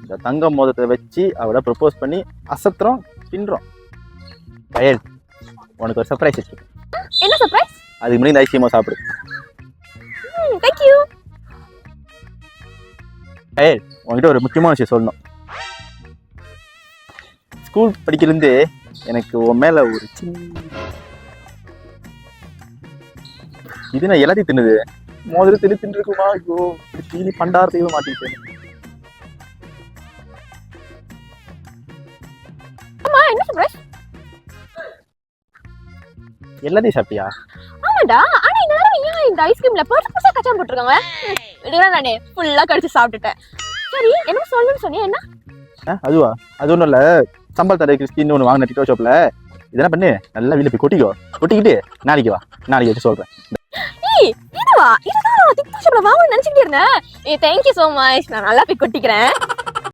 இந்த தங்க மோதத்தை வச்சு அவளை ப்ரப்போஸ் பண்ணி அசத்துறோம் பின்றோம். கயல், உனக்கு ஒரு சர்ப்ரைஸ் இருக்கு. என்ன சர்ப்ரைஸ்? அதுக்கு முன்னாடி ஐஸ்கிரீமா சாப்பிடு. Thank you. கயல், உன்கிட்ட ஒரு முக்கியமான விஷயம் சொல்லணும். ஸ்கூல் படிக்கிறது எனக்கு உன் மேல ஒரு இது நான் எல்லாத்தையும் தின்னுது மோதிரம் தின்னு இருக்குமா? ஐயோ, தீனி பண்டாரத்தையும் மாட்டிக்கிட்டேன். என்ன சர்ப்ரைஸ்? எல்லாத்தையும் சாப்பிட்டியா? ஆமாடா. ஆனா இந்த நேரம் ஏன் இந்த ஐஸ்கிரீம்ல பெருசா கச்சான் போட்டுருக்காங்க? இதுதான் நானே ஃபுல்லா கடிச்சு சாப்பிட்டுட்டேன். சரி, என்ன சொல்லணும்னு சொன்னியா? என்ன? அதுவா? அது ஒன்றும் இல்லை. சம்பல் தடை கிறிஸ்டின்னு ஒன்று வாங்கின டிக்கோ ஷாப்பில் இதெல்லாம் பண்ணு. நல்லா வீட்டில் போய் கொட்டிக்கிட்டு நாளைக்கு வா. நாளைக்கு வச்சு சொல்கிறேன். இதுவா? இதுதான் டிக்கோ ஷாப்ல வாங்கணும்னு நினைச்சிட்டே இருந்தேன். Thank you so much. நான் நல்லா போய் கொட்டிக்கிறேன்.